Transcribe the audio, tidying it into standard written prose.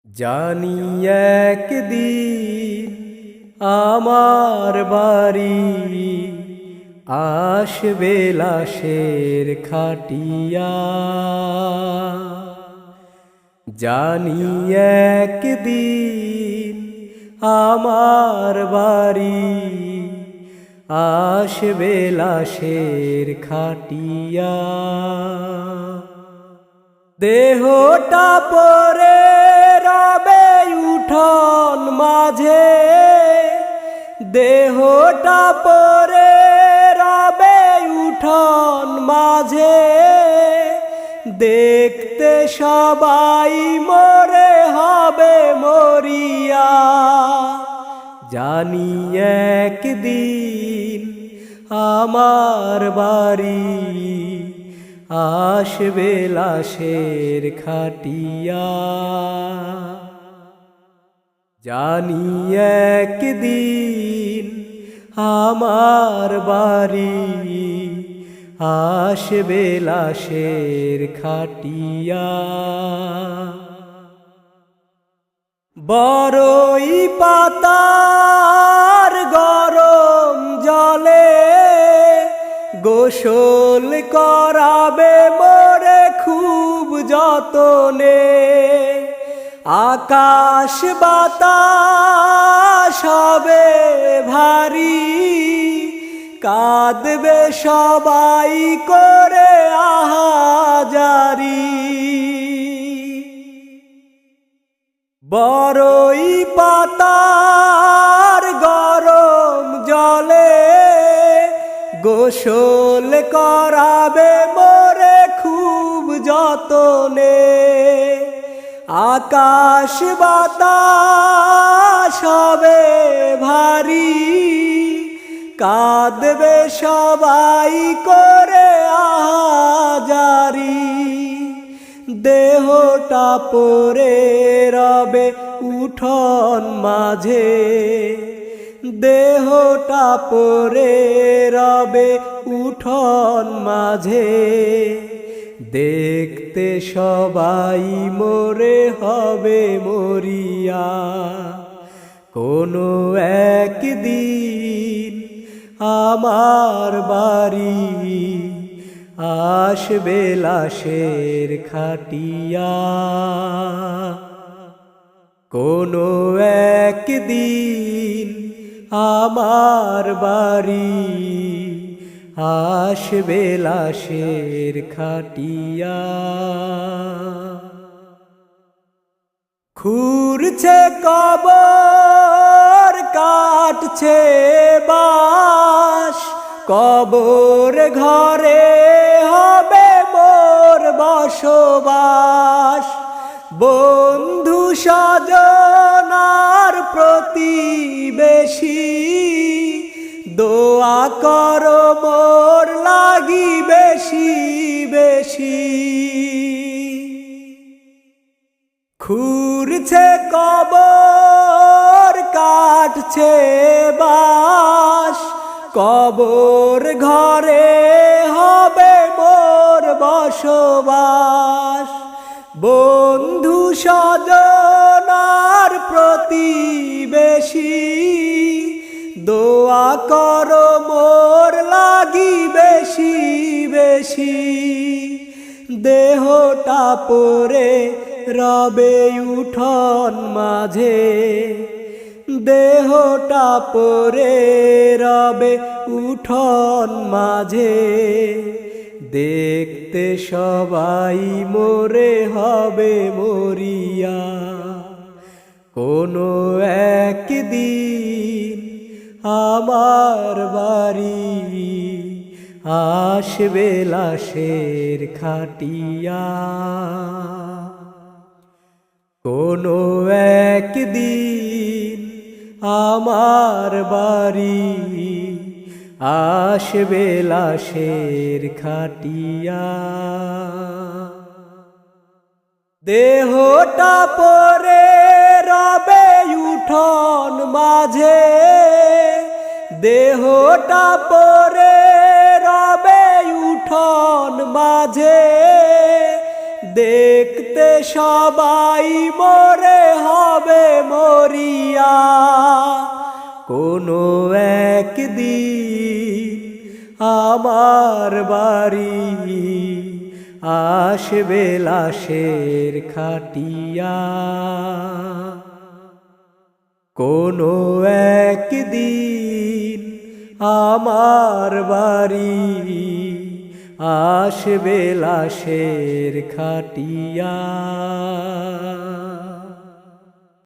জানি একদিন আমার বাড়ি আসবে লাশের খাটিয়া। জানি একদিন আমার বাড়ি আসবে লাশের খাটিয়া। দেহটা পরে রবে উঠোন মাঝে, দেহটা পরে রবে উঠোন মাঝে। দেখতে সবাই মরে হবে মরিয়া। জানি একদিন আমার বাড়ি আসবে লাশের খাটিয়া। জানি একদিন আমার বাড়ি আসবে লাশের খাটিয়া। বড়ই পাতার গরম জলে গোসল করাবে মোরে খুব যতনে। আকাশ বাতাস হবে ভারী, কাঁদবে সবাই করে আহাজারি। বড়ই পাতার গরম জলে গোসল করাবে মোরে খুব যতনে। আকাশ বাতাস হবে ভারী, কাঁদবে সবাই করে আহাজারি। দেহটা পরে রবে উঠোন মাঝে, দেহটা পরে রবে উঠোন মাঝে। দেখতে সবাই মরে হবে মরিয়া। কোনো একদিন আমার বাড়ি আসবে লাশের খাটিয়া। কোনো একদিন আমার বাড়ি আসবে লাশের খাটিয়া। খুঁড়ছে কবর কাটছে বাঁশ, কবর ঘরে হবে মোর বসবাস। বন্ধু স্বজনার প্রতিবেশী দোয়া করো মোর লাগি বেশি বেশি। খুঁড়ছে কবর কাটছে বাঁশ, কবর ঘরে হবে মোর বসবাস। বন্ধু স্বজনার প্রতিবেশী দোয়া করো মোর লাগি বেশি বেশি। দেহটা পরে রবে উঠোন মাঝে, দেহটা পরে রবে উঠোন মাঝে। দেখতে সবাই মরে হবে মরিয়া। কোনো একদিন আমার বাড়ি আসবে লাশের খাটিয়া। কোনো একদিন আমার বাড়ি আসবে লাশের খাটিয়া। দেহটা পরে রবে উঠোন মাঝে, দেহটা পরে রবে উঠোন মাঝে। দেখতে সবাই মরে রবে মরিয়া কোনো একদিন আমার বাড়ি আসবে লাশের খাটিয়া কোনো একদিন আমার বাড়ি আসবে লাশের খাটিয়া।